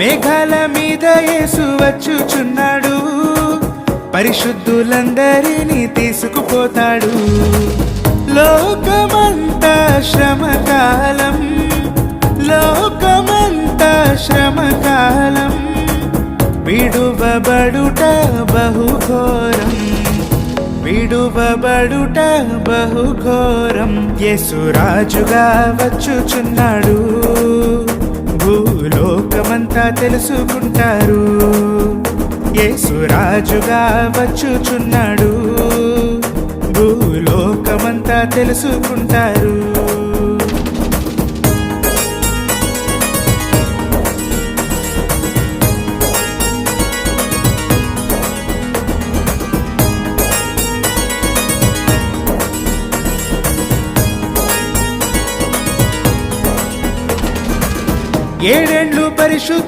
మేఘాల మీద యేసు వచ్చుచున్నాడు, పరిశుద్ధులందరినీ తీసుకుపోతాడు. లోకమంతా శ్రమకాలం, లోకమంతా శ్రమకాలం, విడువబడుట బహుఘోరం, విడువబడుట బహుఘోరం. యేసు రాజుగా వచ్చుచున్నాడు, భూలోకమంతా తెలుసుకుంటారు. యేసు రాజుగా వచ్చుచున్నాడు, భూలోకమంతా తెలుసుకుంటారు. ఏడేండ్లు పరిశుద్ధులు